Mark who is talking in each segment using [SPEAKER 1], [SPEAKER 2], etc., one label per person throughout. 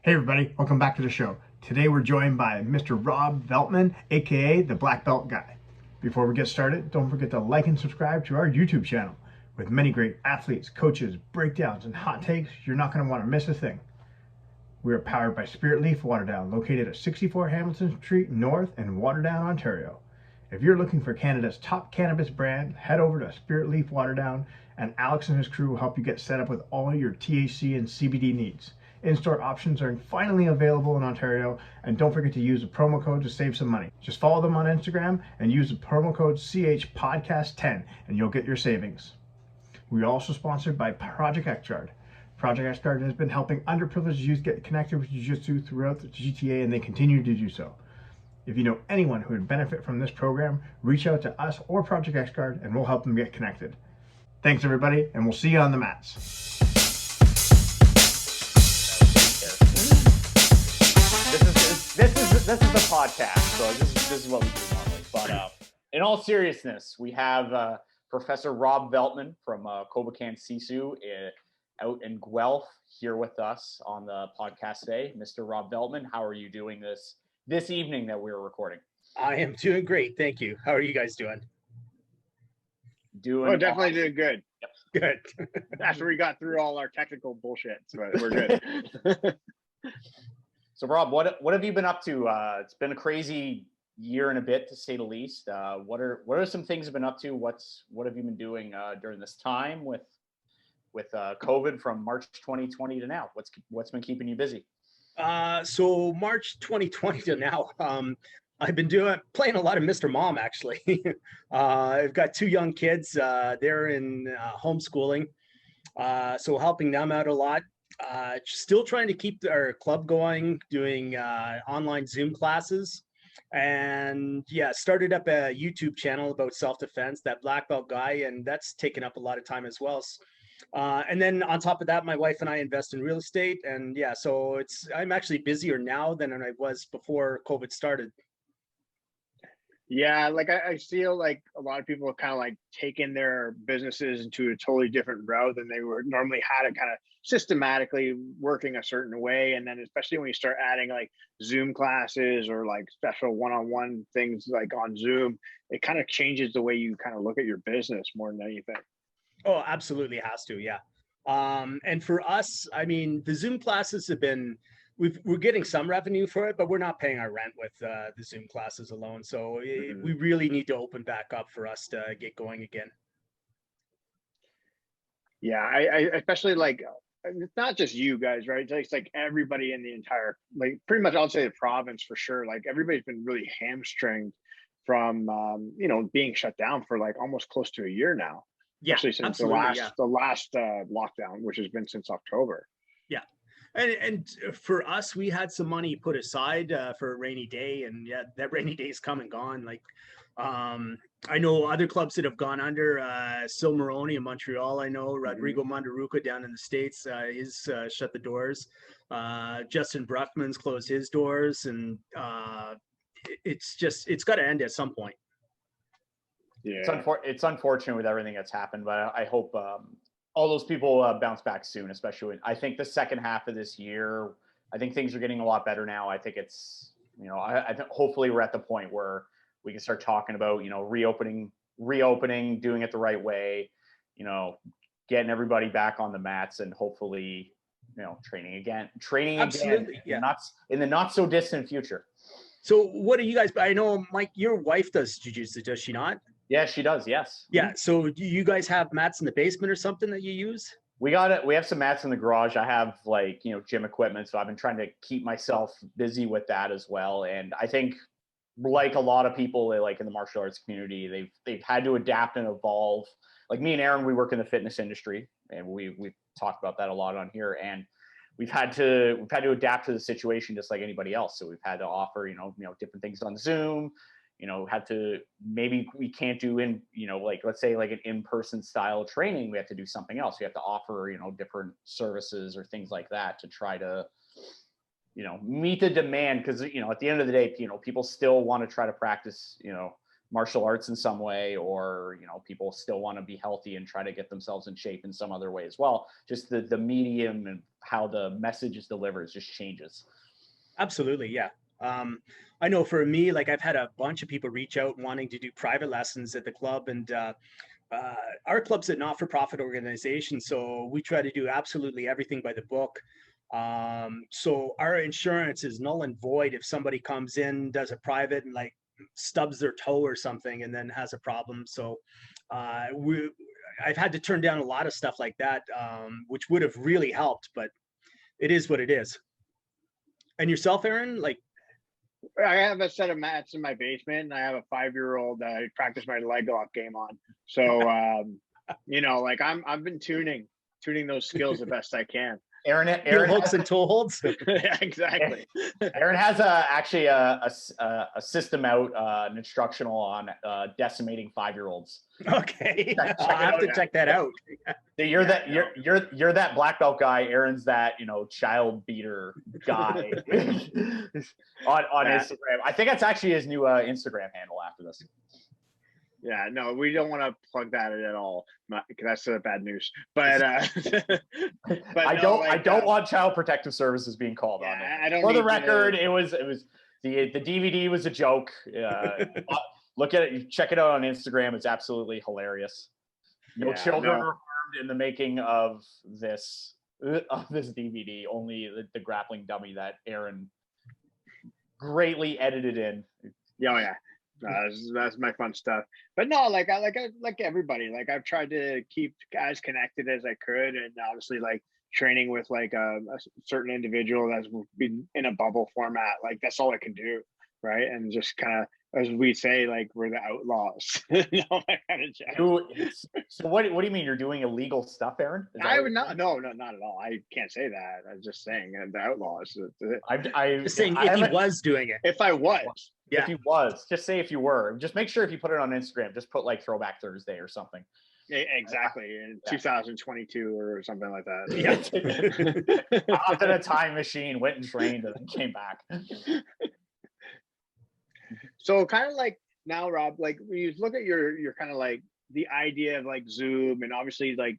[SPEAKER 1] Hey everybody, welcome back to the show. Today we're joined by Mr. Rob Veltman, aka the Black Belt Guy. Before we get started, don't forget to like and subscribe to our YouTube channel. With many great athletes, coaches, breakdowns, and hot takes, you're not going to want to miss a thing. We are powered by Spirit Leaf Waterdown, located at 64 Hamilton Street North in Waterdown, Ontario. If you're looking for Canada's top cannabis brand, head over to Spirit Leaf Waterdown, and Alex and his crew will help you get set up with all your THC and CBD needs. In-store options are finally available in Ontario, and don't forget to use the promo code to save some money. Just follow them on Instagram and use the promo code CHPodcast10 and you'll get your savings. We are also sponsored by Project XGuard. Project XGuard has been helping underprivileged youth get connected with Jiu-Jitsu throughout the GTA, and they continue to do so. If you know anyone who would benefit from this program, reach out to us or Project XGuard and we'll help them get connected. Thanks everybody, and we'll see you on the mats.
[SPEAKER 2] This is a podcast, so this is what we do normally. But in all seriousness, we have Professor Rob Veltman from Kohbukan Guelph out in Guelph here with us on the podcast today. Mr. Rob Veltman, how are you doing this evening that we're recording?
[SPEAKER 3] I am doing great, thank you. How are you guys doing?
[SPEAKER 4] Definitely doing good.
[SPEAKER 3] Good.
[SPEAKER 4] After we got through all our technical bullshit, so we're good.
[SPEAKER 2] So Rob, what have you been up to? It's been a crazy year and a bit, to say the least. What are some things you've been up to? What have you been doing during this time with COVID from March 2020 to now? What's been keeping you busy?
[SPEAKER 3] So March 2020 to now, I've been playing a lot of Mr. Mom, actually. I've got two young kids. They're in homeschooling, so helping them out a lot. Still trying to keep our club going, doing online Zoom classes, and started up a YouTube channel about self-defense, that Black Belt Guy, and that's taken up a lot of time as well. And then on top of that, my wife and I invest in real estate, and so I'm actually busier now than I was before COVID started.
[SPEAKER 4] Yeah, like I feel like a lot of people have kind of like taken their businesses into a totally different route than they were normally had, it kind of systematically working a certain way. And then especially when you start adding like Zoom classes or like special one-on-one things like on Zoom, it kind of changes the way you kind of look at your business more than anything.
[SPEAKER 3] Oh, absolutely has to, yeah. And for us, I mean, the Zoom classes have been, we're getting some revenue for it, but we're not paying our rent with the Zoom classes alone. So we really need to open back up for us to get going again.
[SPEAKER 4] Yeah, I especially like, it's not just you guys, right? It's like everybody in the entire, like pretty much I'll say the province for sure. Like everybody's been really hamstringed from, being shut down for like almost close to a year now.
[SPEAKER 3] Yeah,
[SPEAKER 4] especially since the last lockdown, which has been since October.
[SPEAKER 3] Yeah. And for us, we had some money put aside for a rainy day, and that rainy day is come and gone. Like, I know other clubs that have gone under. Syl Moroney in Montreal, I know. Rodrigo Mandaruca down in the States, he's shut the doors. Justin Bruckman's closed his doors, and it's got to end at some point.
[SPEAKER 4] Yeah,
[SPEAKER 2] it's unfortunate with everything that's happened, but I hope all those people bounce back soon, especially I think the second half of this year, I think things are getting a lot better now. I think it's, I think hopefully we're at the point where we can start talking about, reopening, doing it the right way, getting everybody back on the mats and hopefully, training again,
[SPEAKER 3] Absolutely,
[SPEAKER 2] in the not so distant future.
[SPEAKER 3] So what do you guys, I know, Mike, your wife does jiu-jitsu, does she not?
[SPEAKER 2] Yeah, she does. Yes.
[SPEAKER 3] Yeah. So do you guys have mats in the basement or something that you use?
[SPEAKER 2] We got it. We have some mats in the garage. I have like, gym equipment. So I've been trying to keep myself busy with that as well. And I think like a lot of people like in the martial arts community, they've had to adapt and evolve. Like me and Aaron, we work in the fitness industry, and we've talked about that a lot on here. And we've had to adapt to the situation just like anybody else. So we've had to offer, different things on Zoom. Maybe we can't do like, let's say like an in-person style training, we have to do something else. We have to offer, different services or things like that to try to, meet the demand. Cause, at the end of the day, people still want to try to practice, martial arts in some way, or, you know, people still want to be healthy and try to get themselves in shape in some other way as well. Just the medium and how the message is delivered just changes.
[SPEAKER 3] Absolutely. Yeah. I know for me, like I've had a bunch of people reach out wanting to do private lessons at the club, and our club's a not-for-profit organization, so we try to do absolutely everything by the book. So our insurance is null and void if somebody comes in, does a private, and like stubs their toe or something and then has a problem. So I've had to turn down a lot of stuff like that, which would have really helped, but it is what it is. And yourself, Aaron? Like,
[SPEAKER 4] I have a set of mats in my basement, and I have a 5-year-old that I practice my leg lock game on. So, you know, like I've been tuning those skills the best I can.
[SPEAKER 2] Aaron
[SPEAKER 3] hooks and toe holds.
[SPEAKER 4] Yeah, exactly.
[SPEAKER 2] Aaron has actually a system out, an instructional on decimating 5-year-olds.
[SPEAKER 3] Okay, I'll have to check that out.
[SPEAKER 2] You're that black belt guy. Aaron's that, you know, child beater guy on Instagram. I think that's actually his new Instagram handle after this.
[SPEAKER 4] Yeah, no, we don't want to plug that at all, because that's bad news. But
[SPEAKER 2] I don't want Child Protective Services being called on it.
[SPEAKER 4] I don't.
[SPEAKER 2] For the record, it was the DVD was a joke. Look at it, check it out on Instagram. It's absolutely hilarious. No children were harmed in the making of this DVD. Only the grappling dummy that Aaron greatly edited in.
[SPEAKER 4] Yeah. That's my fun stuff. But no, like everybody, like I've tried to keep as connected as I could, and obviously like training with like a certain individual that's been in a bubble format, like that's all I can do, right? And just kind of, as we say, like we're the outlaws. No,
[SPEAKER 2] so what do you mean you're doing illegal stuff, Aaron?
[SPEAKER 4] I would not. No, not at all. I can't say that. I'm just saying the outlaws.
[SPEAKER 3] I'm just saying if he was doing it.
[SPEAKER 4] If I was.
[SPEAKER 2] Yeah. If you was, just say if you were. Just make sure if you put it on Instagram, just put like Throwback Thursday or something.
[SPEAKER 4] Exactly, in 2022 or something like that.
[SPEAKER 2] Yeah. Hopped in a time machine, went and trained, and then came back.
[SPEAKER 4] So kind of like now, Rob, like when you look at your kind of like the idea of like Zoom, and obviously like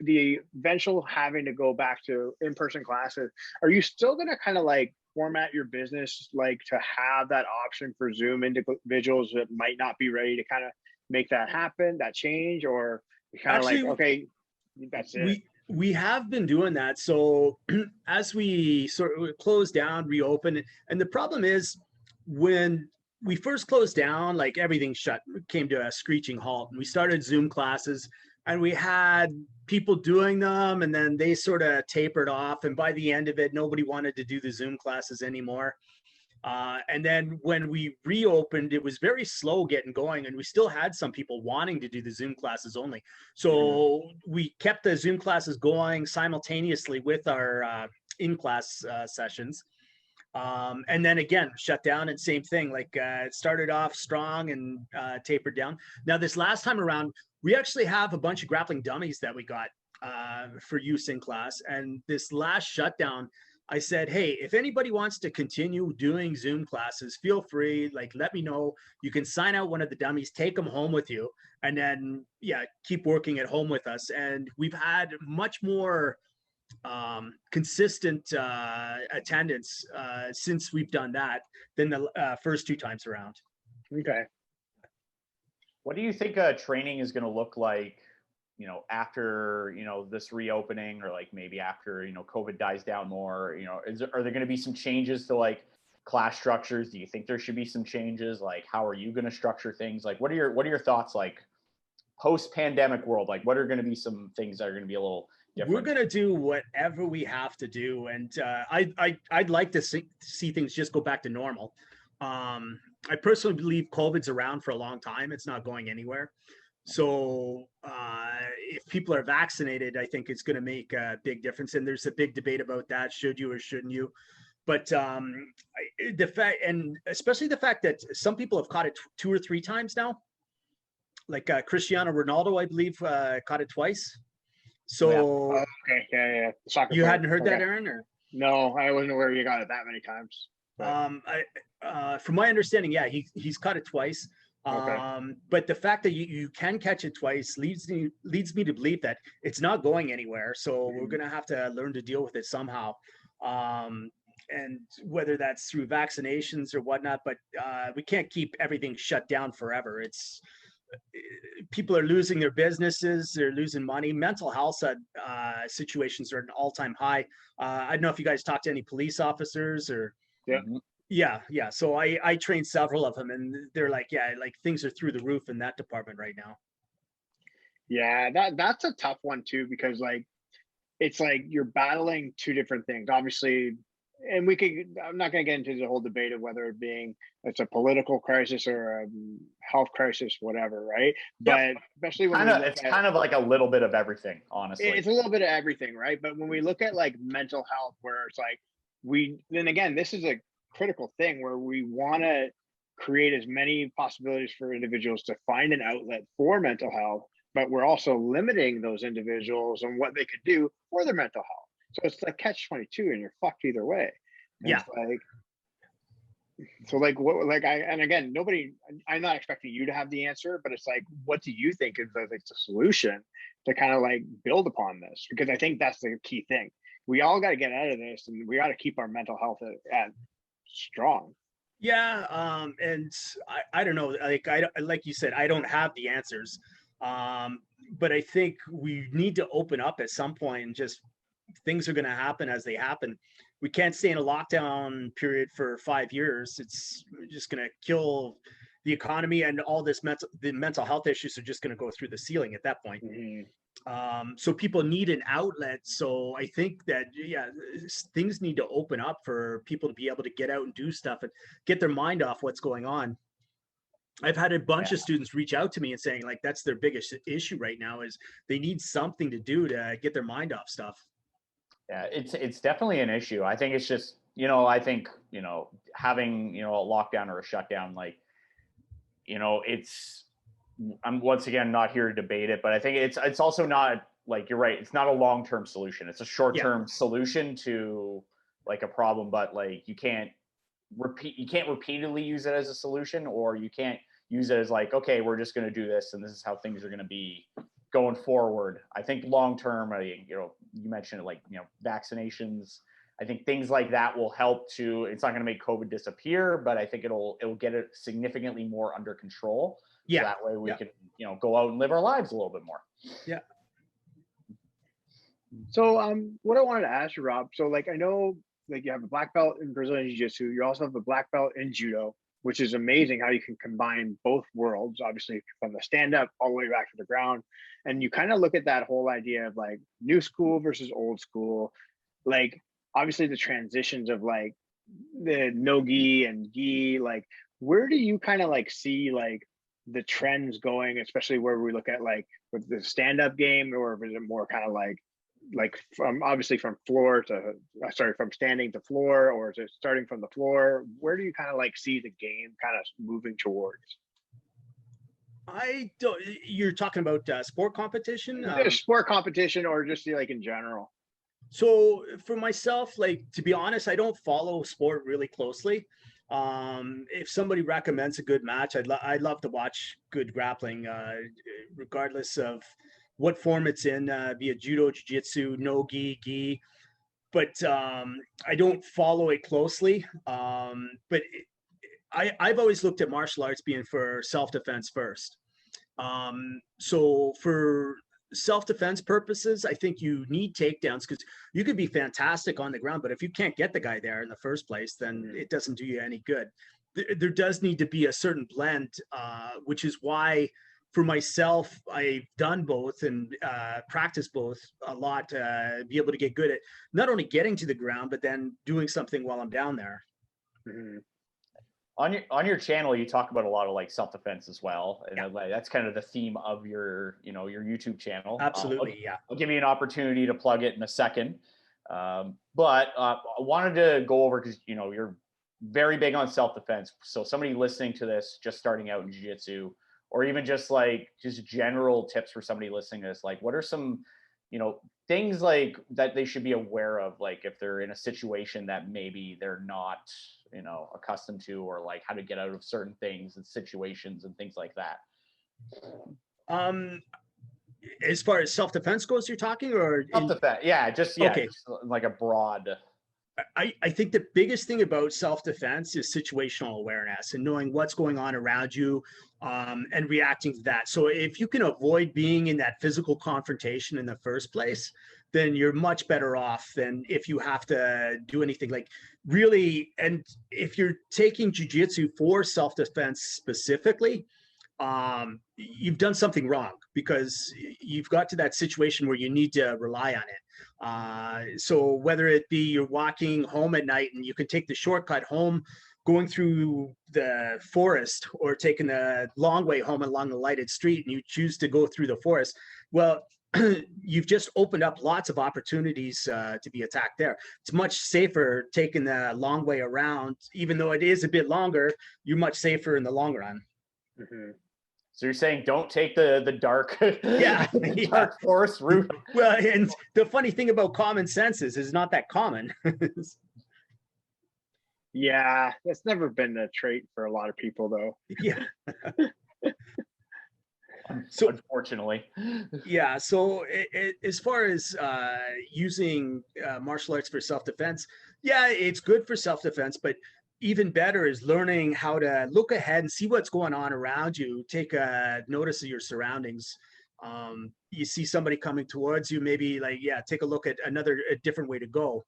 [SPEAKER 4] the eventual having to go back to in-person classes, are you still going to kind of like format your business like to have that option for Zoom individuals that might not be ready to kind of make that happen, that change, or kind of like, okay, that's it?
[SPEAKER 3] We have been doing that. So as we sort of close down, reopen, and the problem is when we first closed down, like everything came to a screeching halt, and we started Zoom classes, and we had people doing them, and then they sort of tapered off, and by the end of it, nobody wanted to do the Zoom classes anymore. And then when we reopened, it was very slow getting going, and we still had some people wanting to do the Zoom classes only. So we kept the Zoom classes going simultaneously with our in-class sessions. And then again, shut down, and same thing, like it started off strong and tapered down. Now this last time around, we actually have a bunch of grappling dummies that we got for use in class. And this last shutdown, I said, hey, if anybody wants to continue doing Zoom classes, feel free, like let me know. You can sign out one of the dummies, take them home with you, and then keep working at home with us. And we've had much more consistent attendance since we've done that than the first 2 times around.
[SPEAKER 4] Okay.
[SPEAKER 2] What do you think training is going to look like, you know, after, you know, this reopening, or like maybe after, you know, COVID dies down more? You know, are there going to be some changes to like class structures? Do you think there should be some changes? Like, how are you going to structure things? Like, what are your thoughts, like post-pandemic world? Like, what are going to be some things that are going to be a little different?
[SPEAKER 3] We're going to do whatever we have to do. And I'd like to see things just go back to normal. I personally believe COVID's around for a long time. It's not going anywhere. So if people are vaccinated, I think it's going to make a big difference. And there's a big debate about that. Should you or shouldn't you? But the fact, and especially the fact that some people have caught it 2 or 3 times now, like Cristiano Ronaldo, I believe, caught it twice. So
[SPEAKER 4] okay, yeah. Soccer
[SPEAKER 3] you
[SPEAKER 4] player.
[SPEAKER 3] hadn't heard that, Aaron? Or
[SPEAKER 4] no, I wasn't aware you got it that many times.
[SPEAKER 3] From my understanding, he's caught it twice. But the fact that you can catch it twice leads me to believe that it's not going anywhere. So we're going to have to learn to deal with it somehow. And whether that's through vaccinations or whatnot, but we can't keep everything shut down forever. People are losing their businesses, they're losing money. Mental health situations are at an all-time high. I don't know if you guys talk to any police officers or yeah. So I trained several of them, and they're like, yeah, like things are through the roof in that department right now.
[SPEAKER 4] Yeah, that's a tough one too, because like it's like you're battling two different things, obviously. And I'm not going to get into the whole debate of whether it's a political crisis or a health crisis, whatever, right? But especially when
[SPEAKER 2] it's kind of like a little bit of everything, honestly.
[SPEAKER 4] It's a little bit of everything, right? But when we look at like mental health, where it's like then again, this is a critical thing where we want to create as many possibilities for individuals to find an outlet for mental health, but we're also limiting those individuals and what they could do for their mental health. So it's like catch-22 and you're fucked either way. And
[SPEAKER 3] yeah.
[SPEAKER 4] And again, I'm not expecting you to have the answer, but it's like, what do you think is like the solution to kind of like build upon this? Because I think that's the key thing. We all got to get out of this, and we got to keep our mental health at strong.
[SPEAKER 3] Yeah. And I don't know, like you said, I don't have the answers. But I think we need to open up at some point, and just things are going to happen as they happen. We can't stay in a lockdown period for 5 years. It's just going to kill the economy, and all the mental health issues are just going to go through the ceiling at that point. So people need an outlet. So I think that, things need to open up for people to be able to get out and do stuff and get their mind off what's going on. I've had a bunch of students reach out to me and saying like, that's their biggest issue right now, is they need something to do to get their mind off stuff.
[SPEAKER 2] Yeah, it's definitely an issue. I think it's just, having, a lockdown or a shutdown, like, I'm once again not here to debate it, but I think it's also not, like, you're right, it's not a long-term solution. It's a short-term solution to like a problem, but like you can't repeatedly use it as a solution, or you can't use it as like, okay, we're just going to do this and this is how things are going to be going forward. I think long-term, you mentioned it, like, vaccinations. I think things like that will help to, it's not going to make COVID disappear, but I think it'll get it significantly more under control.
[SPEAKER 3] Yeah.
[SPEAKER 2] So that way we can, go out and live our lives a little bit more.
[SPEAKER 3] Yeah.
[SPEAKER 4] So what I wanted to ask you, Rob, so like I know like you have a black belt in Brazilian Jiu-Jitsu, you also have a black belt in Judo, which is amazing how you can combine both worlds, obviously from the stand-up all the way back to the ground. And you kind of look at that whole idea of like new school versus old school, like obviously the transitions of like the no-gi and gi, like where do you kind of like see like the trends going, especially where we look at like with the stand-up game, or is it more kind of like from obviously from from standing to floor, or is it starting from the floor? Where do you kind of like see the game kind of moving towards?
[SPEAKER 3] You're talking about sport competition?
[SPEAKER 4] Sport competition, or just like in general?
[SPEAKER 3] So for myself, like, to be honest, I don't follow sport really closely. If somebody recommends a good match, I'd love to watch good grappling, regardless of what form it's in, be it judo, jiu-jitsu, no-gi, but I don't follow it closely. But I've always looked at martial arts being for self-defense first. So for self-defense purposes, I think you need takedowns, because you could be fantastic on the ground, but if you can't get the guy there in the first place, then it doesn't do you any good. There does need to be a certain blend, which is why for myself, I've done both and practiced both a lot to be able to get good at not only getting to the ground, but then doing something while I'm down there.
[SPEAKER 2] On your channel, you talk about a lot of like self-defense as well, and that's kind of the theme of your YouTube channel.
[SPEAKER 3] Absolutely,
[SPEAKER 2] I'll give you an opportunity to plug it in a second, but I wanted to go over, because you're very big on self-defense. So somebody listening to this, just starting out in jiu-jitsu, or even just general tips for somebody listening to this, like what are some things like that they should be aware of, like if they're in a situation that maybe they're not, you know, accustomed to, or like how to get out of certain things and situations and things like that?
[SPEAKER 3] As far as self-defense goes, you're talking, or
[SPEAKER 2] Self-defense,
[SPEAKER 3] Okay.
[SPEAKER 2] just like a broad.
[SPEAKER 3] I think the biggest thing about self-defense is situational awareness and knowing what's going on around you, and reacting to that. So if you can avoid being in that physical confrontation in the first place, then you're much better off than if you have to do anything like really. And if you're taking jiu-jitsu for self-defense specifically, you've done something wrong, because you've got to that situation where you need to rely on it. So whether it be you're walking home at night and you can take the shortcut home going through the forest, or taking the long way home along the lighted street, and you choose to go through the forest, well, you've just opened up lots of opportunities to be attacked there. It's much safer taking the long way around. Even though it is a bit longer, you're much safer in the long run.
[SPEAKER 4] Mm-hmm.
[SPEAKER 2] So you're saying don't take the dark, dark forest route.
[SPEAKER 3] Well, and the funny thing about common sense is it's not that common.
[SPEAKER 4] Yeah, that's never been a trait for a lot of people, though.
[SPEAKER 3] Yeah.
[SPEAKER 2] So unfortunately.
[SPEAKER 3] Yeah. So as far as using martial arts for self-defense, yeah, it's good for self-defense, but even better is learning how to look ahead and see what's going on around you. Take notice of your surroundings. You see somebody coming towards you, maybe like, take a look at a different way to go.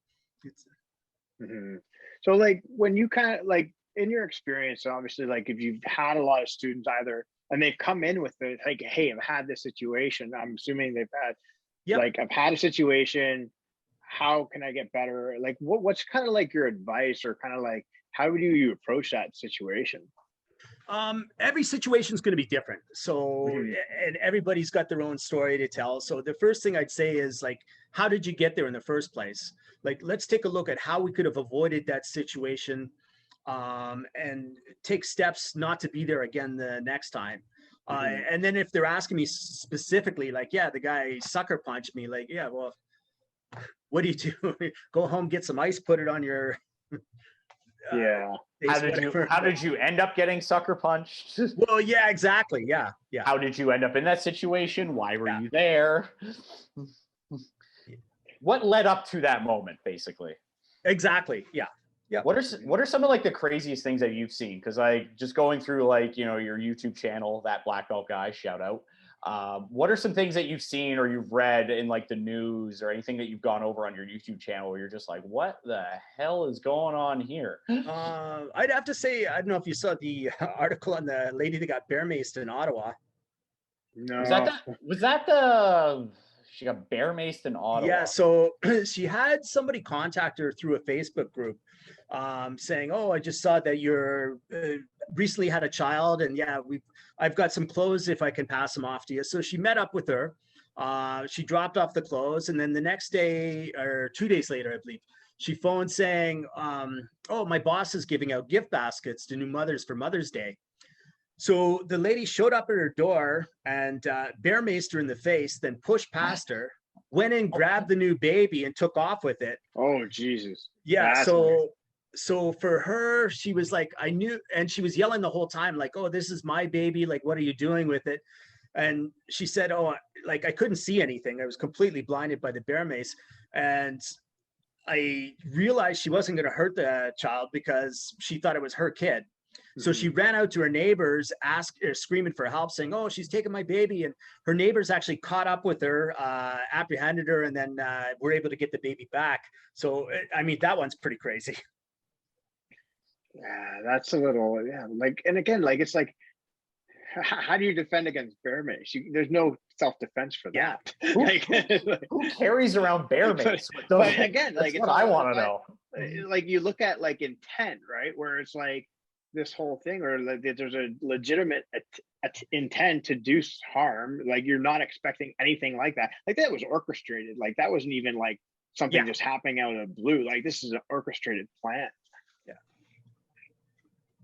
[SPEAKER 4] Mm-hmm. So like when you kind of like in your experience, obviously, like if you've had a lot of students either, and they've come in with it, like, hey, I've had this situation. I'm assuming they've had, like, I've had a situation. How can I get better? Like, what's kind of like your advice, or kind of like, how do you approach that situation?
[SPEAKER 3] Every situation is going to be different. So, and everybody's got their own story to tell. So the first thing I'd say is like, how did you get there in the first place? Like, let's take a look at how we could have avoided that situation, and take steps not to be there again the next time. And then if they're asking me specifically, like, the guy sucker punched me, like, well, what do you do? Go home, get some ice, put it on your
[SPEAKER 2] How did you end up getting sucker punched?
[SPEAKER 3] Well, exactly. Yeah.
[SPEAKER 2] How did you end up in that situation? Why were you there? What led up to that moment, basically? Exactly.
[SPEAKER 3] Yeah.
[SPEAKER 2] What are some of like the craziest things that you've seen? Because I just going through like, you know, your YouTube channel, that black belt guy, shout out. What are some things that you've seen or you've read in like the news or anything that you've gone over on your YouTube channel where you're just like, what the hell is going on here?
[SPEAKER 3] I'd have to say, I don't know if you saw the article on the lady that got bear maced in Ottawa.
[SPEAKER 4] No.
[SPEAKER 2] Was that the she got bear maced in Ottawa?
[SPEAKER 3] Yeah, so she had somebody contact her through a Facebook group, saying, "Oh, I just saw that you're recently had a child, and I've got some clothes if I can pass them off to you." So she met up with her. She dropped off the clothes, and then the next day or 2 days later, I believe, she phoned saying, "Oh, my boss is giving out gift baskets to new mothers for Mother's Day." So the lady showed up at her door and bear maced her in the face, then pushed past her, went in, grabbed the new baby, and took off with it.
[SPEAKER 4] Oh, Jesus.
[SPEAKER 3] Yeah. So for her, she was like, I knew, and she was yelling the whole time, like, "Oh, this is my baby. Like, what are you doing with it?" And she said, "Oh, like I couldn't see anything. I was completely blinded by the bear mace." And I realized she wasn't going to hurt the child because she thought it was her kid. So she ran out to her neighbors, screaming for help, saying, "Oh, she's taking my baby." And her neighbors actually caught up with her, apprehended her, and then were able to get the baby back. So, I mean, that one's pretty crazy.
[SPEAKER 4] Yeah, that's a little, like, and again, like, it's like, how do you defend against bear mace? There's no self-defense for that.
[SPEAKER 2] Who carries around bear mace?
[SPEAKER 4] But again, like, it's
[SPEAKER 2] what I want to know.
[SPEAKER 4] Like, you look at like intent, right? Where it's like this whole thing, or like there's a legitimate intent to do harm. Like, you're not expecting anything like that. Like, that was orchestrated. Like, that wasn't even like something just happening out of the blue. Like, this is an orchestrated plan.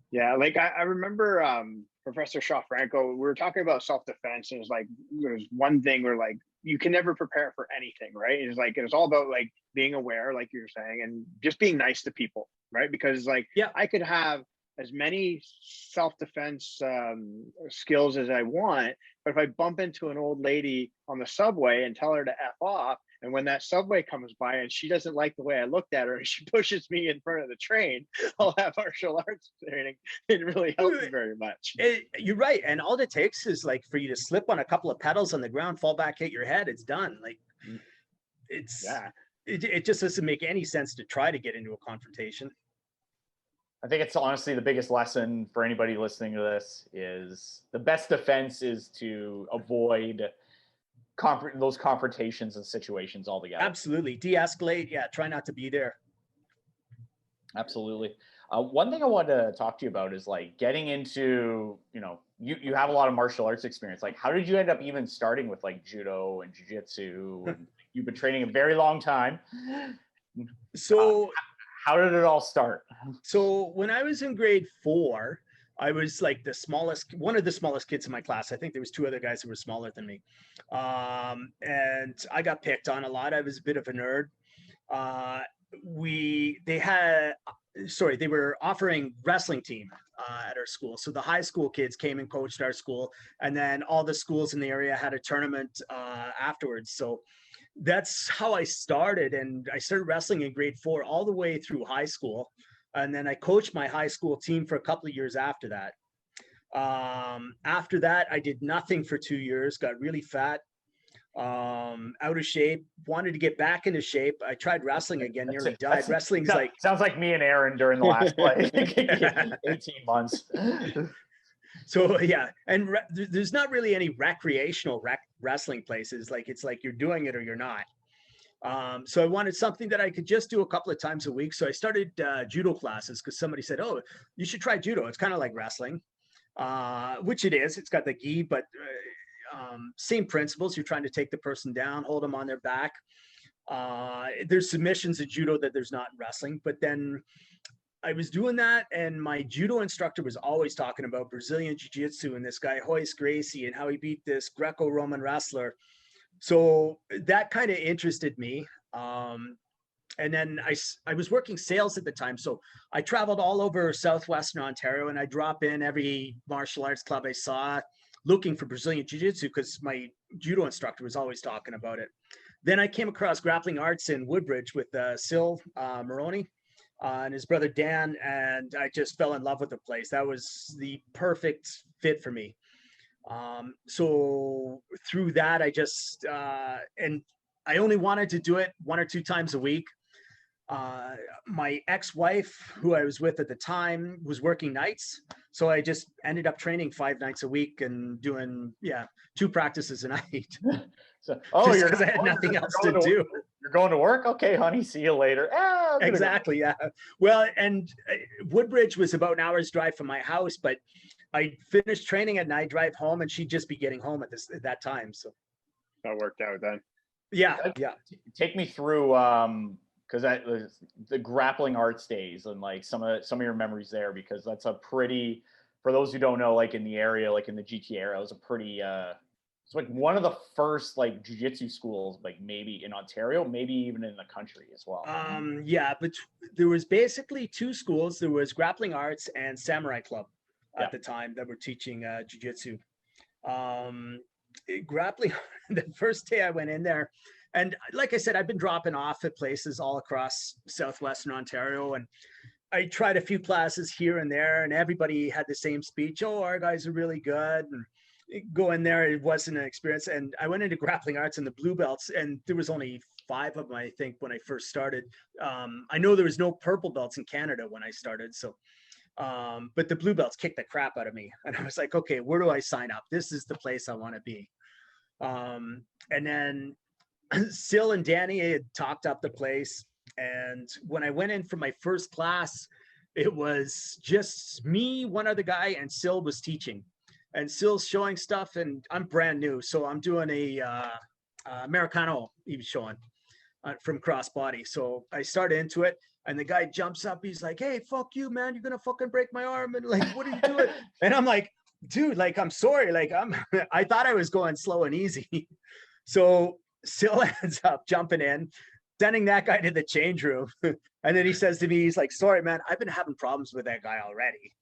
[SPEAKER 4] Yeah, like I remember Professor Shaw Franco, we were talking about self-defense, and it's like there's one thing where, like, you can never prepare for anything, right? It's like, it's all about like being aware, like you're saying, and just being nice to people, right? Because like,
[SPEAKER 3] Yeah.
[SPEAKER 4] I could have as many self-defense skills as I want, but if I bump into an old lady on the subway and tell her to F off, and when that subway comes by and she doesn't like the way I looked at her and she pushes me in front of the train, I'll have martial arts training. It really helped me very much.
[SPEAKER 3] You're right. And all it takes is like for you to slip on a couple of pedals on the ground, fall back, hit your head. It's done. Like it just doesn't make any sense to try to get into a confrontation.
[SPEAKER 2] I think it's honestly the biggest lesson for anybody listening to this is the best defense is to avoid those confrontations and situations altogether.
[SPEAKER 3] Absolutely. De-escalate. Yeah. Try not to be there.
[SPEAKER 2] Absolutely. One thing I wanted to talk to you about is like getting into, you have a lot of martial arts experience. Like, how did you end up even starting with like judo and jiu-jitsu? And you've been training a very long time.
[SPEAKER 3] So
[SPEAKER 2] how did it all start?
[SPEAKER 3] So when I was in grade 4, I was like one of the smallest kids in my class. I think there was 2 other guys who were smaller than me. And I got picked on a lot. I was a bit of a nerd. They were offering wrestling team at our school. So the high school kids came and coached our school, and then all the schools in the area had a tournament afterwards. So that's how I started. And I started wrestling in grade 4 all the way through high school. And then I coached my high school team for a couple of years after that. After that, I did nothing for 2 years, got really fat, out of shape, wanted to get back into shape. I tried wrestling again, nearly died. Wrestling's like...
[SPEAKER 2] Sounds like me and Aaron during the last 18 months.
[SPEAKER 3] So yeah, and there's not really any recreational wrestling places. Like it's like you're doing it or you're not. So I wanted something that I could just do a couple of times a week. So I started judo classes because somebody said, "Oh, you should try judo. It's kind of like wrestling," which it is. It's got the gi, but same principles. You're trying to take the person down, hold them on their back. There's submissions in judo that there's not in wrestling. But then I was doing that, and my judo instructor was always talking about Brazilian Jiu-Jitsu and this guy Royce Gracie and how he beat this Greco-Roman wrestler. So that kind of interested me. And then I was working sales at the time. So I traveled all over Southwestern Ontario, and I drop in every martial arts club I saw looking for Brazilian Jiu-Jitsu because my judo instructor was always talking about it. Then I came across Grappling Arts in Woodbridge with Syl Moroney and his brother Dan, and I just fell in love with the place. That was the perfect fit for me. So through that, I just, and I only wanted to do it 1 or 2 times a week. My ex-wife, who I was with at the time, was working nights. So I just ended up training 5 nights a week and doing, 2 practices a night.
[SPEAKER 2] So,
[SPEAKER 3] because I had nothing else to do.
[SPEAKER 2] You're going to work? Okay, honey, see you later.
[SPEAKER 3] Exactly, yeah. Well, and Woodbridge was about an hour's drive from my house, but I finished training at night, drive home, and she'd just be getting home at that time. So
[SPEAKER 4] that worked out then.
[SPEAKER 3] Yeah.
[SPEAKER 2] Take me through because the grappling arts days and like some of your memories there, because that's a pretty, for those who don't know, like in the area, like in the GTA area, it was a pretty it's like one of the first like jiu-jitsu schools, like maybe in Ontario, maybe even in the country as well.
[SPEAKER 3] But there was basically 2 schools. There was Grappling Arts and Samurai Club at the time that were teaching jiu-jitsu. Grappling, the first day I went in there, and like I said, I've been dropping off at places all across Southwestern Ontario, and I tried a few classes here and there, and everybody had the same speech. "Oh, our guys are really good." And go in there, it wasn't an experience. And I went into Grappling Arts and the blue belts, and there was only 5 of them, I think, when I first started. I know there was no purple belts in Canada when I started. So, but the blue belts kicked the crap out of me. And I was like, okay, where do I sign up? This is the place I want to be. And then Syl and Danny had talked up the place. And when I went in for my first class, it was just me, one other guy, and Syl was teaching. And Syl's showing stuff, and I'm brand new. So I'm doing a Americano he was showing from crossbody. So I started into it, and the guy jumps up. He's like, "Hey, fuck you, man. You're going to fucking break my arm." And like, "What are you doing?" And I'm like, "Dude, like, I'm sorry. Like, I thought I was going slow and easy." So Syl ends up jumping in, sending that guy to the change room. And then he says to me, he's like, sorry, man, I've been having problems with that guy already.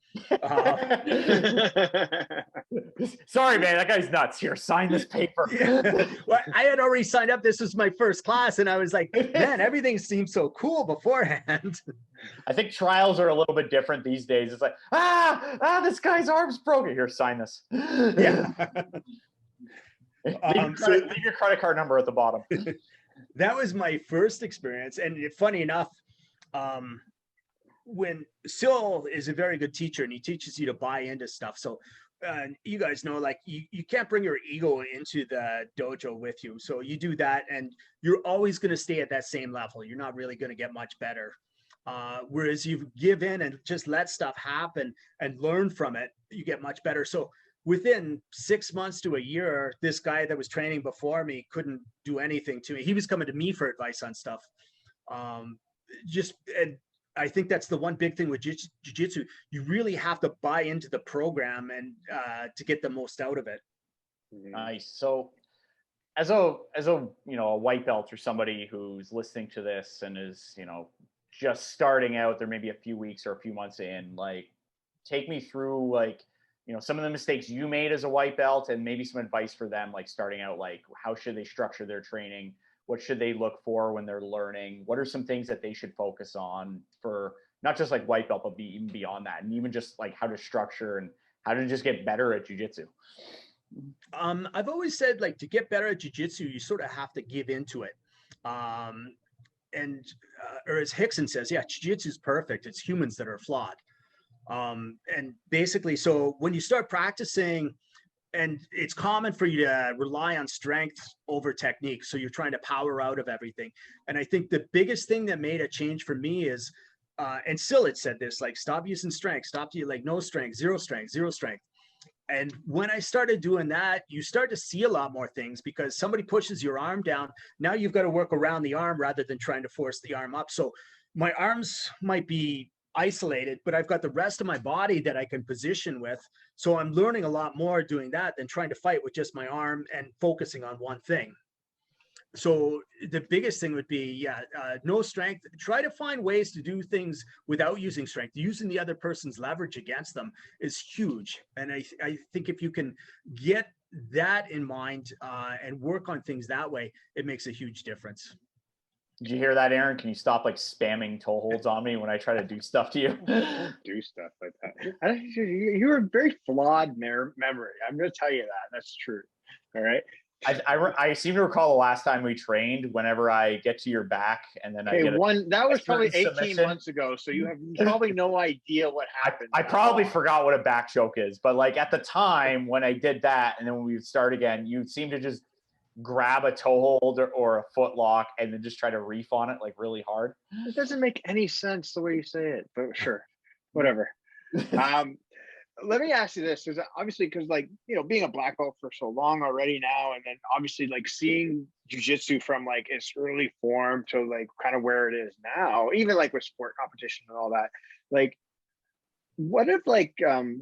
[SPEAKER 2] Sorry, man, that guy's nuts. Here, sign this paper.
[SPEAKER 3] Yeah. Well, I had already signed up. This was my first class. And I was like, man, everything seemed so cool beforehand.
[SPEAKER 2] I think trials are a little bit different these days. It's like, this guy's arm's broken. Here, sign this.
[SPEAKER 3] Yeah.
[SPEAKER 2] Leave your credit card number at the bottom.
[SPEAKER 3] That was my first experience. And funny enough, when Syl is a very good teacher and he teaches you to buy into stuff. So you guys know, like you can't bring your ego into the dojo with you. So you do that and you're always going to stay at that same level. You're not really going to get much better. Whereas you give in and just let stuff happen and learn from it, you get much better. So within 6 months to a year, this guy that was training before me couldn't do anything to me. He was coming to me for advice on stuff. And I think that's the one big thing with jiu-jitsu. You really have to buy into the program and to get the most out of it.
[SPEAKER 2] Nice. So as a a white belt or somebody who's listening to this and is, just starting out, there may be a few weeks or a few months in, like, take me through, like, some of the mistakes you made as a white belt and maybe some advice for them, like starting out, like how should they structure their training? What should they look for when they're learning? What are some things that they should focus on for not just like white belt, but even beyond that, and even just like how to structure and how to just get better at jiu-jitsu?
[SPEAKER 3] I've always said, like, to get better at jiu-jitsu, you sort of have to give into it. Or as Hickson says, yeah, jiu-jitsu is perfect. It's humans that are flawed. And basically, so when you start practicing, and it's common for you to rely on strength over technique. So you're trying to power out of everything. And I think the biggest thing that made a change for me is, and Syl had said this, like, stop using strength, no strength, zero strength, zero strength. And when I started doing that, you start to see a lot more things because somebody pushes your arm down. Now you've got to work around the arm rather than trying to force the arm up. So my arms might be isolated, but I've got the rest of my body that I can position with. So I'm learning a lot more doing that than trying to fight with just my arm and focusing on one thing. So the biggest thing would be, no strength. Try to find ways to do things without using strength. Using the other person's leverage against them is huge. And I think if you can get that in mind and work on things that way, it makes a huge difference.
[SPEAKER 2] Did you hear that, Aaron? Can you stop like spamming toe holds on me when I try to do stuff to you?
[SPEAKER 4] Do stuff like that. You're a very flawed memory. I'm going to tell you that. That's true. All right.
[SPEAKER 2] I seem to recall the last time we trained, whenever I get to your back and then
[SPEAKER 4] that was probably 18 months ago. So you have probably no idea what happened.
[SPEAKER 2] I probably forgot what a back choke is, but like at the time when I did that and then when we would start again, you seem to just grab a toe hold or a foot lock and then just try to reef on it like really hard.
[SPEAKER 4] It doesn't make any sense the way you say it, but sure, whatever. Let me ask you this, because obviously, like, being a black belt for so long already now, and then obviously like seeing jiu-jitsu from like its early form to like kind of where it is now, even like with sport competition and all that, like, what if like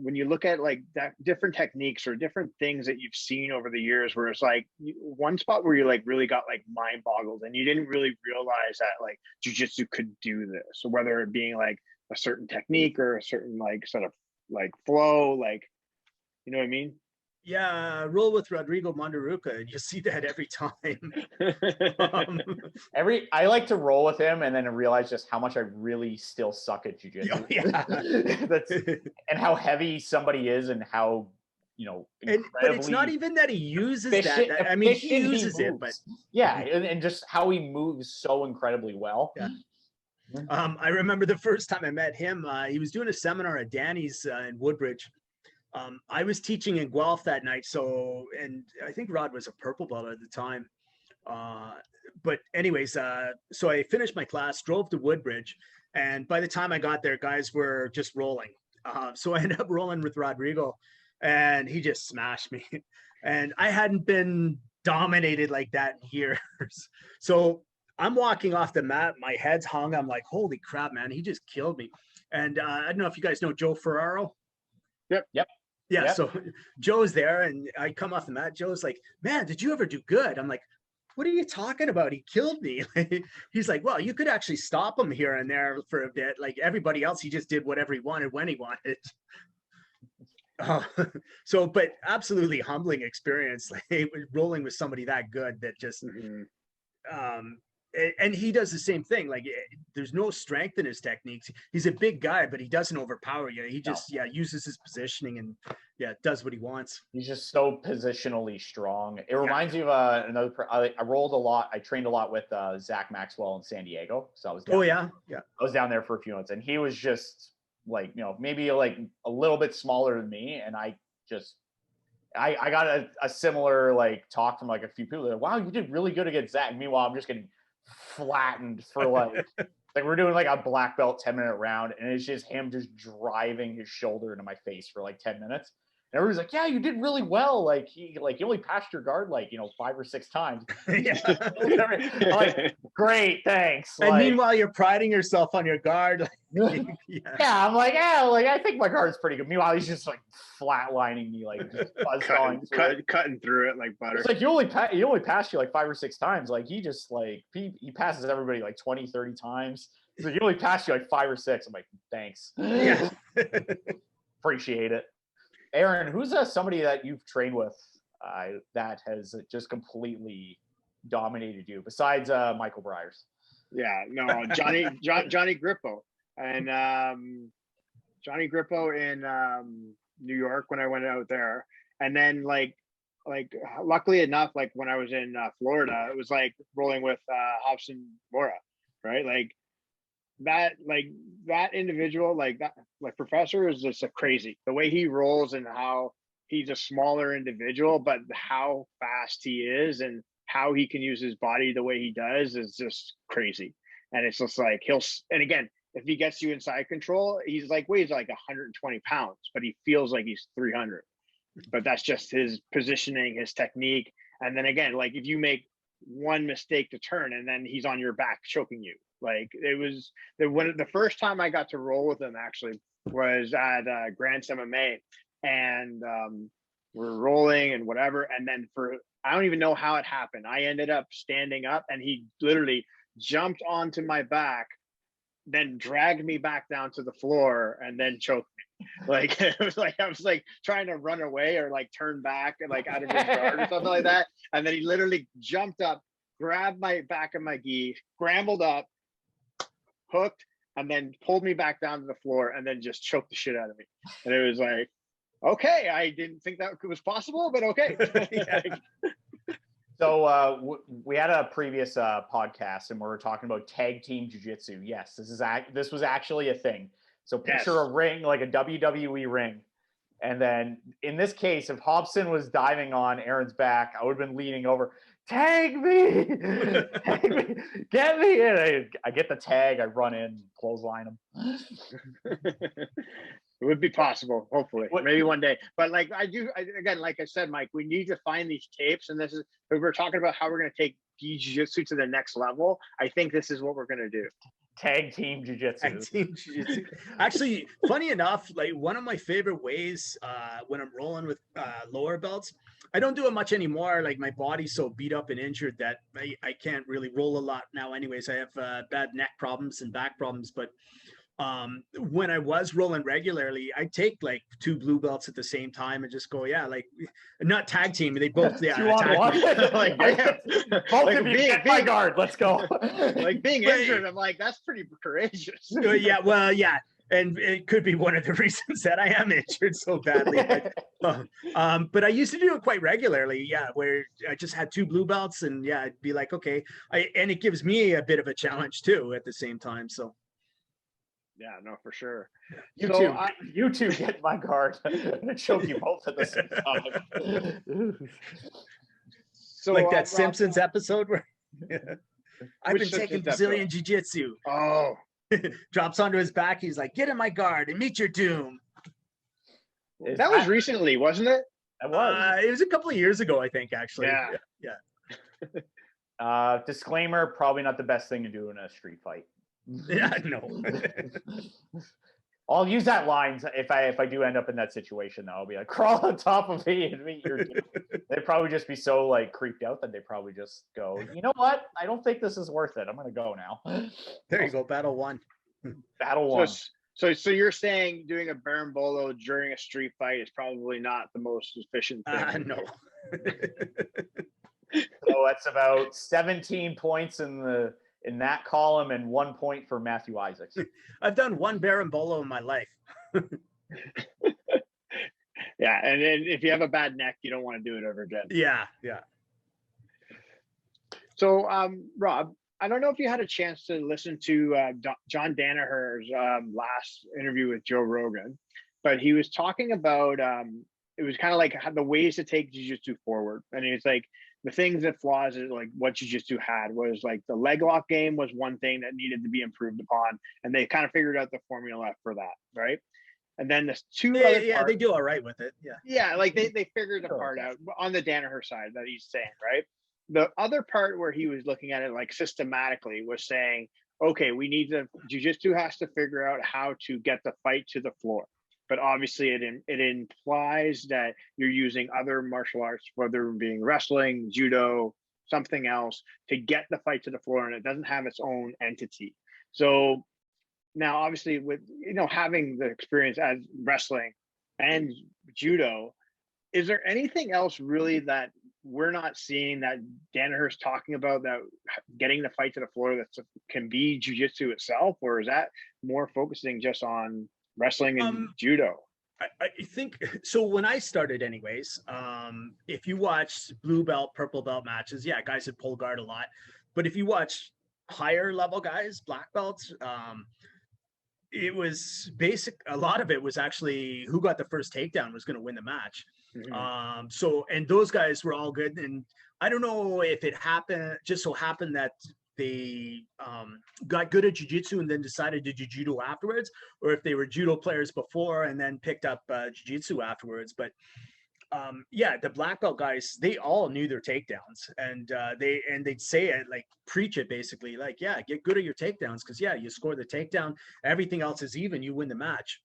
[SPEAKER 4] when you look at like that different techniques or different things that you've seen over the years where it's like one spot where you like really got like mind boggled and you didn't really realize that like jiu-jitsu could do this, or whether it being like a certain technique or a certain like sort of like flow, like, you know what I mean?
[SPEAKER 3] Yeah, roll with Rodrigo Mandaruca, and you see that every time.
[SPEAKER 2] I like to roll with him and then realize just how much I really still suck at jiu-jitsu.
[SPEAKER 3] Yeah.
[SPEAKER 2] And how heavy somebody is and how,
[SPEAKER 3] but it's not even that he uses that. I mean, he uses it, but
[SPEAKER 2] yeah, and just how he moves so incredibly well.
[SPEAKER 3] Yeah. I remember the first time I met him, he was doing a seminar at Danny's in Woodbridge. I was teaching in Guelph that night. And I think Rod was a purple belt at the time. But anyways, so I finished my class, drove to Woodbridge. And by the time I got there, guys were just rolling. So I ended up rolling with Rodrigo and he just smashed me. And I hadn't been dominated like that in years. So I'm walking off the mat, my head's hung. I'm like, holy crap, man, he just killed me. And I don't know if you guys know Joe Ferraro.
[SPEAKER 2] Yep.
[SPEAKER 3] Yeah, so Joe's there and I come off the mat. Joe's like, man, did you ever do good? I'm like, what are you talking about? He killed me. He's like, well, you could actually stop him here and there for a bit. Like everybody else, he just did whatever he wanted when he wanted. So, but absolutely humbling experience, like rolling with somebody that good that just, and he does the same thing. Like there's no strength in his techniques. He's a big guy, but he doesn't overpower you. He just, uses his positioning and does what he wants.
[SPEAKER 2] He's just so positionally strong. It reminds me of another, I rolled a lot. I trained a lot with Zach Maxwell in San Diego. So I was down I was down there for a few months, and he was just like, maybe like a little bit smaller than me. And I got a similar like talk from like a few people. They're like, wow, you did really good against Zach. Meanwhile, I'm just getting flattened for like we're doing like a black belt 10-minute round, and it's just him just driving his shoulder into my face for like 10 minutes. And everybody's like, yeah, you did really well. Like you only passed your guard like 5 or 6 times. I'm like, great, thanks.
[SPEAKER 3] And
[SPEAKER 2] like,
[SPEAKER 3] meanwhile, you're priding yourself on your guard.
[SPEAKER 2] I'm like, I think my guard's pretty good. Meanwhile, he's just like flatlining me, like just
[SPEAKER 4] cutting through it like butter.
[SPEAKER 2] It's like he only passed you like 5 or 6 times. Like he just like he passes everybody like 20, 30 times. So he only passed you like 5 or 6. I'm like, thanks.
[SPEAKER 3] Yeah.
[SPEAKER 2] Appreciate it. Aaron, who's somebody that you've trained with that has just completely dominated you besides Michael Briers?
[SPEAKER 4] Yeah, no, Johnny Grippo, and Johnny Grippo in New York when I went out there, and then like luckily enough, like when I was in Florida, it was like rolling with Hobson Mora, right? That individual, like Professor is just crazy. The way he rolls and how he's a smaller individual, but how fast he is and how he can use his body the way he does is just crazy. And it's just like and again, if he gets you inside control, he's like weighs like 120 pounds, but he feels like he's 300. But that's just his positioning, his technique. And then again, like if you make one mistake to turn and then he's on your back choking you. Like it was the first time I got to roll with him actually was at Grants MMA, and we're rolling and whatever. And then I don't even know how it happened. I ended up standing up and he literally jumped onto my back, then dragged me back down to the floor and then choked me. Like it was like I was like trying to run away or like turn back and like out of his guard or something like that. And then he literally jumped up, grabbed my back of my gi, scrambled up, hooked, and then pulled me back down to the floor and then just choked the shit out of me. And it was like, okay, I didn't think that was possible, but okay.
[SPEAKER 2] So we had a previous podcast and we were talking about tag team jiu-jitsu. Yes, this was actually a thing. So picture a ring, like a WWE ring. And then in this case, if Hobson was diving on Aaron's back, I would have been leaning over, tag me, tag me, get me in. I get the tag, I run in, clothesline him.
[SPEAKER 4] It would be possible, hopefully, maybe one day. But like again, like I said, Mike, we need to find these tapes, and this is we're talking about how we're going to take jiu-jitsu to the next level. I think this is what we're going to do.
[SPEAKER 2] Tag team jiu-jitsu.
[SPEAKER 3] Tag team jiu-jitsu. Actually, funny enough, like one of my favorite ways when I'm rolling with lower belts, I don't do it much anymore. Like my body's so beat up and injured that I can't really roll a lot now. Anyways, I have bad neck problems and back problems, but when I was rolling regularly, I take like 2 blue belts at the same time and just go, like not tag team. They both, attack me.
[SPEAKER 2] Like, both of you get my guard. Let's go.
[SPEAKER 4] Like being injured, I'm like, that's pretty courageous.
[SPEAKER 3] Yeah. And it could be one of the reasons that I am injured so badly. But I used to do it quite regularly. Yeah, where I just had 2 blue belts, and I'd be like, okay. And it gives me a bit of a challenge too at the same time. So.
[SPEAKER 4] Yeah, no, for sure.
[SPEAKER 2] You two get my guard and choke you both at the same time.
[SPEAKER 3] So like that Simpsons episode where I've been taking Brazilian Jiu-Jitsu.
[SPEAKER 4] Oh.
[SPEAKER 3] Drops onto his back. He's like, get in my guard and meet your doom.
[SPEAKER 4] That was recently, wasn't it?
[SPEAKER 2] It was.
[SPEAKER 3] It was a couple of years ago, I think, actually.
[SPEAKER 2] Yeah. Disclaimer, probably not the best thing to do in a street fight.
[SPEAKER 3] Yeah, no.
[SPEAKER 2] I'll use that line if I do end up in that situation. Though I'll be like, crawl on top of me and meet your. They'd probably just be so like creeped out that they probably just go, you know what? I don't think this is worth it. I'm gonna go now.
[SPEAKER 3] There you go, battle one.
[SPEAKER 2] Battle one.
[SPEAKER 4] So you're saying doing a berimbolo during a street fight is probably not the most efficient thing?
[SPEAKER 3] No.
[SPEAKER 2] So that's about 17 points in that column and 1 point for Matthew Isaacs.
[SPEAKER 3] I've done one berimbolo in my life.
[SPEAKER 4] Yeah, and then if you have a bad neck, you don't want to do it ever again.
[SPEAKER 3] Yeah.
[SPEAKER 4] So, Rob, I don't know if you had a chance to listen to John Danaher's last interview with Joe Rogan, but he was talking about it was kind of like the ways to take jiu-jitsu forward, and it's like the things that flaws is like what jiu-jitsu had was like the leg lock game was one thing that needed to be improved upon, and they kind of figured out the formula for that, right? And then there's
[SPEAKER 3] they do all right with it.
[SPEAKER 4] Yeah, like they figured the part out on the Danaher side that he's saying, right? The other part where he was looking at it like systematically was saying, okay, jiu-jitsu has to figure out how to get the fight to the floor. But obviously it implies that you're using other martial arts, whether it being wrestling, judo, something else, to get the fight to the floor, and it doesn't have its own entity. So now, obviously, with having the experience as wrestling and judo, is there anything else really that we're not seeing that Danaher's talking about, that getting the fight to the floor that can be jiu-jitsu itself, or is that more focusing just on wrestling and judo?
[SPEAKER 3] I think so. When I started anyways, if you watch blue belt, purple belt matches, guys would pull guard a lot. But if you watch higher level guys, black belts, it was a lot of it was actually who got the first takedown was going to win the match. Mm-hmm. And those guys were all good. And I don't know if it just so happened that they got good at jiu-jitsu and then decided to do judo afterwards, or if they were judo players before and then picked up jiu-jitsu afterwards. But the black belt guys, they all knew their takedowns, and they'd say it, like preach it basically, like, get good at your takedowns, because you score the takedown, everything else is even, you win the match.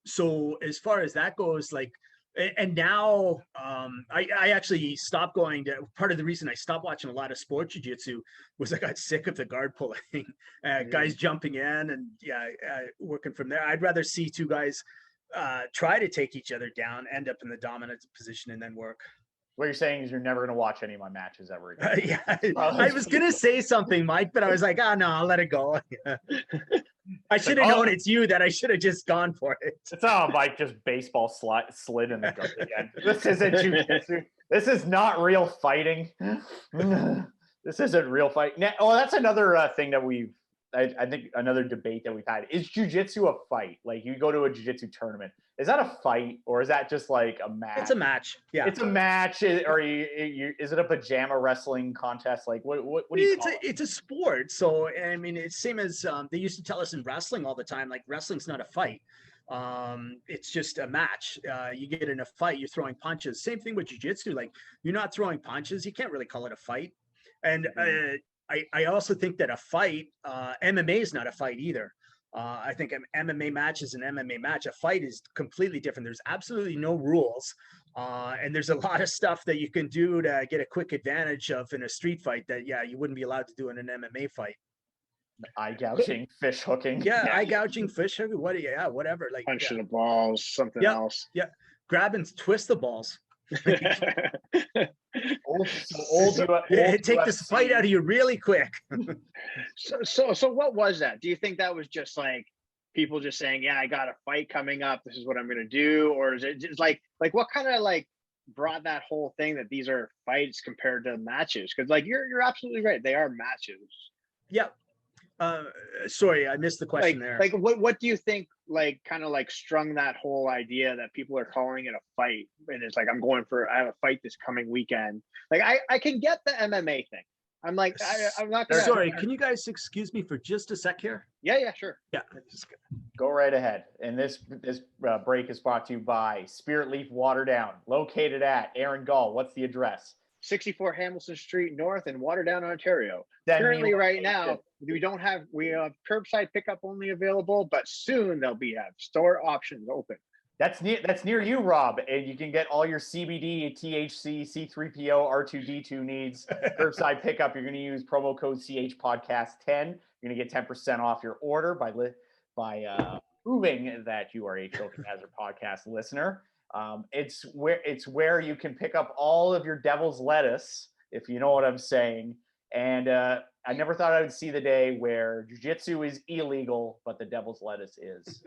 [SPEAKER 3] So as far as that goes, like, and now I actually stopped going to, part of the reason I stopped watching a lot of sport jiu-jitsu was I got sick of the guard pulling, guys jumping in and working from there. I'd rather see two guys try to take each other down, end up in the dominant position, and then work.
[SPEAKER 2] What you're saying is you're never going to watch any of my matches ever again.
[SPEAKER 3] I was going to say something, Mike, but I was like, no, I'll let it go. I should have known it's you, that I should have just gone for it.
[SPEAKER 2] It's not Mike just baseball slid in the gut again. This isn't jiu-jitsu. This is not real fighting. This isn't real fight. That's another thing that I think another debate that we've had. Is jiu-jitsu a fight? Like, you go to a jiu-jitsu tournament, is that a fight, or is that just like a match?
[SPEAKER 3] It's a match. Yeah,
[SPEAKER 2] it's a match. Or is it a pajama wrestling contest? Like, what do you call it?
[SPEAKER 3] It's a sport. So I mean, it's same as they used to tell us in wrestling all the time. Like, wrestling's not a fight. It's just a match. You get in a fight, you're throwing punches. Same thing with jiu-jitsu. Like, you're not throwing punches, you can't really call it a fight. And I also think that a fight, MMA is not a fight either. I think an MMA match is an MMA match. A fight is completely different. There's absolutely no rules. And there's a lot of stuff that you can do to get a quick advantage of in a street fight that, you wouldn't be allowed to do in an MMA fight.
[SPEAKER 2] Eye gouging, fish hooking.
[SPEAKER 3] Eye gouging, fish hooking, whatever. Like,
[SPEAKER 4] punching the balls, something else.
[SPEAKER 3] Yeah, grab and twist the balls. Take this fight out of you really quick.
[SPEAKER 4] So what was that? Do you think that was just like people just saying, I got a fight coming up, this is what I'm gonna do? Or is it just like what kind of like brought that whole thing that these are fights compared to matches? Because like you're absolutely right, they are matches.
[SPEAKER 3] Yeah. Sorry, I missed the question there.
[SPEAKER 4] Like what do you think, like, kind of like strung that whole idea that people are calling it a fight, and it's like, I have a fight this coming weekend. Like, I can get the MMA thing. I'm like, I'm not gonna.
[SPEAKER 3] Sorry, can you guys excuse me for just a sec here?
[SPEAKER 4] Yeah, sure.
[SPEAKER 3] Yeah,
[SPEAKER 2] go right ahead. And this break is brought to you by Spirit Leaf Waterdown, located at Aaron Gall. What's the address?
[SPEAKER 4] 64 Hamilton Street North in Waterdown, Ontario.
[SPEAKER 2] Send me
[SPEAKER 4] Currently, right
[SPEAKER 2] location.
[SPEAKER 4] now, we have curbside pickup only available, but soon there'll be store options open.
[SPEAKER 2] That's near you, Rob, and you can get all your CBD, THC, C3PO, R2D2 needs. Curbside pickup. You're going to use promo code CHPodcast10. You're going to get 10% off your order by proving that you are a Choking Hazard podcast listener. It's where you can pick up all of your devil's lettuce, if you know what I'm saying. And I never thought I would see the day where jiu-jitsu is illegal, but the devil's lettuce is.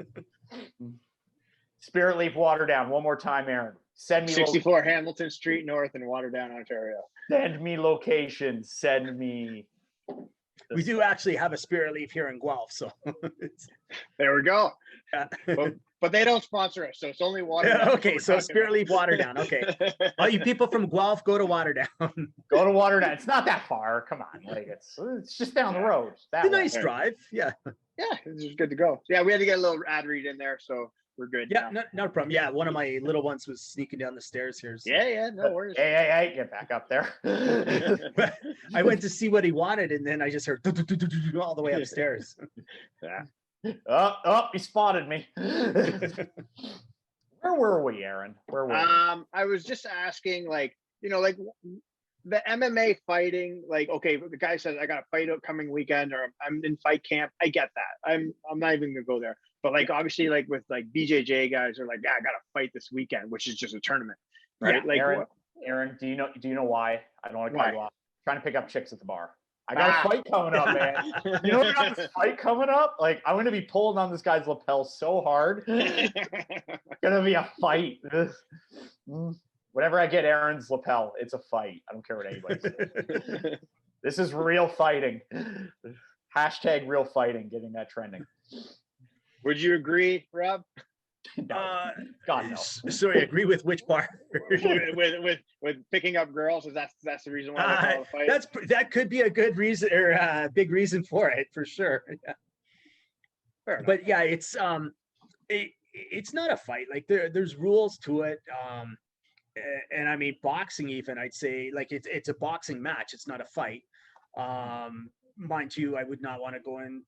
[SPEAKER 2] Spirit Leaf Waterdown. One more time, Aaron. Send me
[SPEAKER 4] 64 Hamilton Street North in Waterdown, Ontario.
[SPEAKER 2] Send me location. Send me.
[SPEAKER 3] We do actually have a Spirit Leaf here in Guelph, so
[SPEAKER 4] there we go.
[SPEAKER 3] Yeah.
[SPEAKER 4] But they don't sponsor us, so it's only Waterdown.
[SPEAKER 3] Yeah, okay, so Spirit Leaf Waterdown. Okay, all you people from Guelph, go to Waterdown.
[SPEAKER 2] Go to Waterdown. It's not that far. Come on, like it's just down the road.
[SPEAKER 3] It's a nice drive. Yeah.
[SPEAKER 4] Yeah, it's good to go. Yeah, we had to get a little ad read in there, so we're good.
[SPEAKER 3] Yeah, not a problem. Yeah, one of my little ones was sneaking down the stairs here. So.
[SPEAKER 4] Yeah, no worries.
[SPEAKER 2] Hey, get back up there.
[SPEAKER 3] I went to see what he wanted, and then I just heard all the way upstairs.
[SPEAKER 4] Yeah.
[SPEAKER 2] Oh, he spotted me. Where were we, Aaron? Where were we?
[SPEAKER 4] I was just asking, like the MMA fighting, like, okay, the guy says I got a fight coming weekend, or I'm in fight camp. I get that. I'm not even gonna go there. But like, obviously, like with like BJJ guys are like, yeah, I got to fight this weekend, which is just a tournament, right?
[SPEAKER 2] Yeah,
[SPEAKER 4] like,
[SPEAKER 2] Aaron, do you know why? I don't want to cut you off. I'm trying to pick up chicks at the bar. I got
[SPEAKER 4] Ah.
[SPEAKER 2] a fight coming up, man. You know what? I got a fight coming up. Like, I'm gonna be pulling on this guy's lapel so hard. Gonna be a fight. Whenever I get Aaron's lapel, it's a fight. I don't care what anybody says. This is real fighting. Hashtag real fighting. Getting that trending.
[SPEAKER 4] Would you agree, Rob?
[SPEAKER 2] No. God no.
[SPEAKER 3] Sorry, agree with which part?
[SPEAKER 4] with picking up girls? Is that's the reason why they call it a fight?
[SPEAKER 3] That could be a good reason, or a big reason for it, for sure. Yeah. But yeah, it's not a fight. Like there's rules to it. And I mean, boxing, even I'd say, like it's a boxing match. It's not a fight. Mind you, I would not want to go and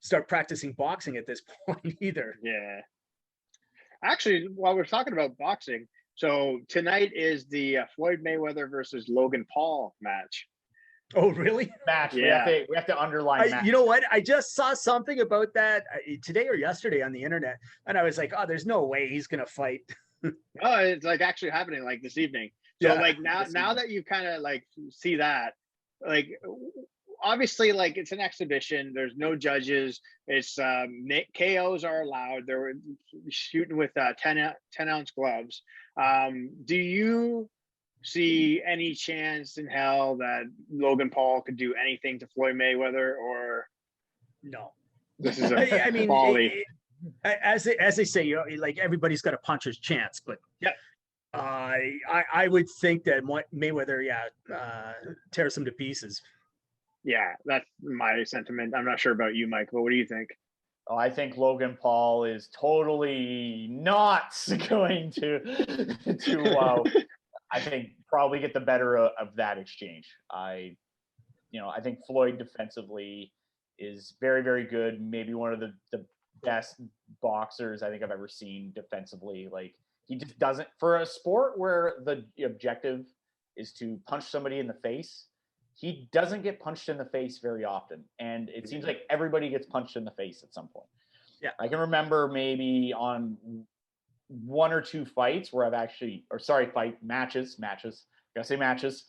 [SPEAKER 3] start practicing boxing at this point either.
[SPEAKER 4] Yeah. Actually, while we're talking about boxing, so tonight is the Floyd Mayweather versus Logan Paul match.
[SPEAKER 3] Oh, really?
[SPEAKER 2] Match.
[SPEAKER 4] Yeah.
[SPEAKER 2] We have to underline match.
[SPEAKER 3] You know what? I just saw something about that today or yesterday on the internet, and I was like, oh, there's no way he's gonna fight.
[SPEAKER 4] Oh, it's like actually happening like this evening. So like now that you kind of like see that, like obviously like it's an exhibition. There's no judges. It's KOs are allowed. They're shooting with 10-ounce gloves. Do you see any chance in hell that Logan Paul could do anything to Floyd Mayweather, or
[SPEAKER 3] no?
[SPEAKER 4] This is
[SPEAKER 3] I mean,
[SPEAKER 4] folly.
[SPEAKER 3] As they say, you know, like everybody's got a puncher's chance, but yeah, I would think that Mayweather, tears him to pieces.
[SPEAKER 4] Yeah, that's my sentiment. I'm not sure about you, Mike, but what do you think?
[SPEAKER 2] Oh, I think Logan Paul is totally not going to I think probably get the better of that exchange. I think Floyd defensively is very, very good. Maybe one of the best boxers I think I've ever seen defensively. Like, he just doesn't, for a sport where the objective is to punch somebody in the face, he doesn't get punched in the face very often. And it seems like everybody gets punched in the face at some point.
[SPEAKER 3] Yeah.
[SPEAKER 2] I can remember maybe on one or two fights where matches, gotta say matches,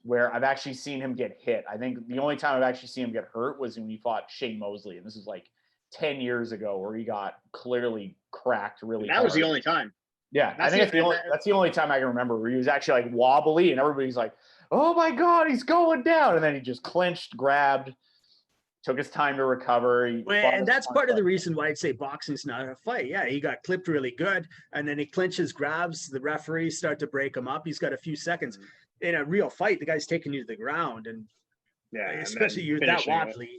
[SPEAKER 2] where I've actually seen him get hit. I think the only time I've actually seen him get hurt was when he fought Shane Mosley. And this is like 10 years ago, where he got clearly cracked really hard.
[SPEAKER 4] That was the only time.
[SPEAKER 2] Yeah, I think that's the only time I can remember where he was actually like wobbly and everybody's like, oh my God, he's going down. And then he just clinched, grabbed, took his time to recover.
[SPEAKER 3] And that's part of the reason why I'd say boxing's not a fight. Yeah, he got clipped really good, and then he clinches, grabs, the referees start to break him up. He's got a few seconds. In a real fight, the guy's taking you to the ground, and especially you're that wobbly.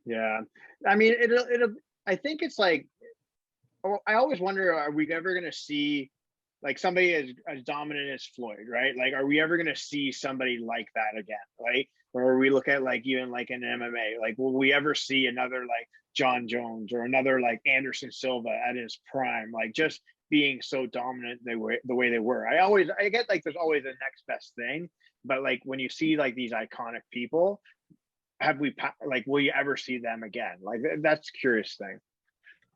[SPEAKER 4] Yeah. I mean, it'll I think it's like, I always wonder, are we ever going to see like somebody as dominant as Floyd, right? Like, are we ever going to see somebody like that again? Right? Or we look at like even like in MMA, like will we ever see another like John Jones or another like Anderson Silva at his prime, like just being so dominant the way they were? I get like there's always a next best thing, but like when you see like these iconic people, will you ever see them again? Like that's a curious thing.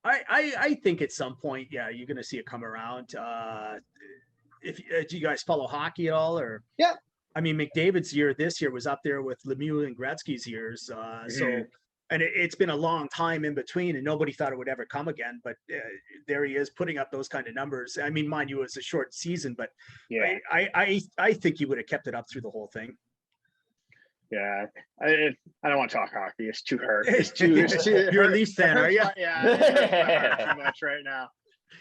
[SPEAKER 3] I think at some point, yeah, you're going to see it come around. Do you guys follow hockey at all? Or
[SPEAKER 4] yeah,
[SPEAKER 3] I mean, McDavid's year this year was up there with Lemieux and Gretzky's years. So, and it's been a long time in between, and nobody thought it would ever come again. But there he is putting up those kind of numbers. I mean, mind you, it was a short season, but yeah, I think he would have kept it up through the whole thing.
[SPEAKER 4] Yeah, I don't want to talk hockey. It's too hurt. It's too.
[SPEAKER 3] You're a Leafs fan, are you?
[SPEAKER 4] Yeah, it hurts too much right now.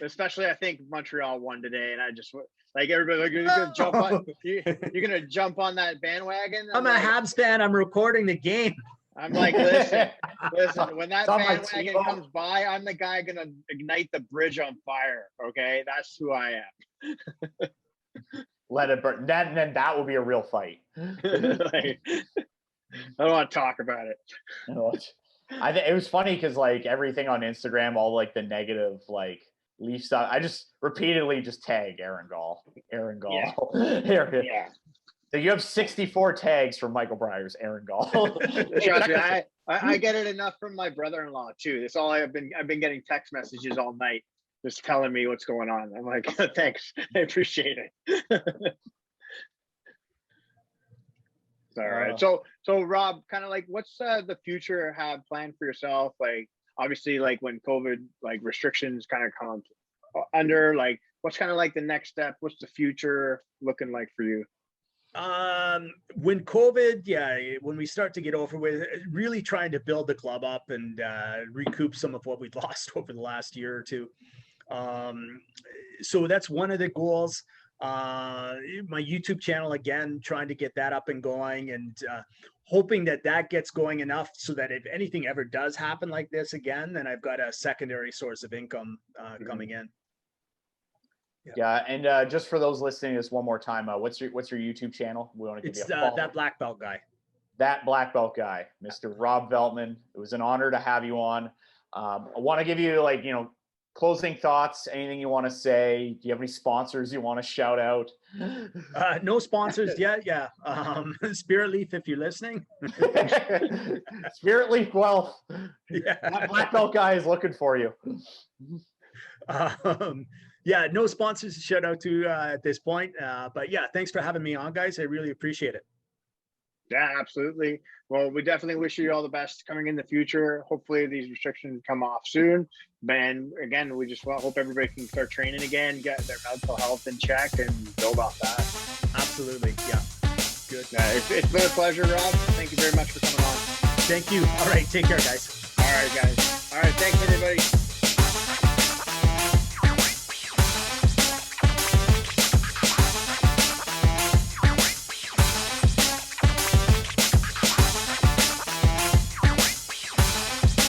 [SPEAKER 4] Especially, I think Montreal won today, and I just like everybody. Like, you're gonna jump on. You're gonna jump on that bandwagon.
[SPEAKER 3] I'm a Habs fan. I'm recording the game.
[SPEAKER 4] I'm like, listen. When that bandwagon comes by, I'm the guy gonna ignite the bridge on fire. Okay, that's who I am.
[SPEAKER 2] Let it burn. Then that will be a real fight.
[SPEAKER 4] Like, I don't want to talk about it.
[SPEAKER 2] I think it was funny because like everything on Instagram, all like the negative like Leaf stuff, I just repeatedly just tag Aaron Gall. Yeah. So you have 64 tags from Michael Breyer's Aaron Gall.
[SPEAKER 4] Trust me, I get it enough from my brother-in-law too. That's all I've been getting text messages all night, just telling me what's going on. I'm like, thanks, I appreciate it. All right. So Rob, kind of like, what's the future have planned for yourself? Like, obviously, like when COVID like restrictions kind of come under, like, what's kind of like the next step? What's the future looking like for you?
[SPEAKER 3] When COVID, when we start to get over with, really trying to build the club up and recoup some of what we've lost over the last year or two. So that's one of the goals. My YouTube channel, again, trying to get that up and going, and hoping that gets going enough so that if anything ever does happen like this again, then I've got a secondary source of income coming in.
[SPEAKER 2] Yeah, and just for those listening, just one more time, what's your YouTube channel? We want to give you a follow.
[SPEAKER 3] That black belt guy.
[SPEAKER 2] That black belt guy, Mr. Rob Veltman. It was an honor to have you on. I want to give you closing thoughts, anything you want to say? Do you have any sponsors you want to shout out?
[SPEAKER 3] No sponsors yet. Yeah. Spirit Leaf, if you're listening.
[SPEAKER 2] Spirit Leaf Guelph. Yeah. That black belt guy is looking for you.
[SPEAKER 3] Yeah, no sponsors to shout out to at this point. But yeah, thanks for having me on, guys. I really appreciate it.
[SPEAKER 4] Yeah, absolutely. Well, we definitely wish you all the best coming in the future. Hopefully these restrictions come off soon. And again, we just hope everybody can start training again, get their mental health in check, and build off that.
[SPEAKER 3] Absolutely. Yeah. Good.
[SPEAKER 4] It's been a pleasure, Rob. Thank you very much for coming on.
[SPEAKER 3] Thank you. All right. Take care, guys.
[SPEAKER 4] All right, guys. All right. Thanks, everybody.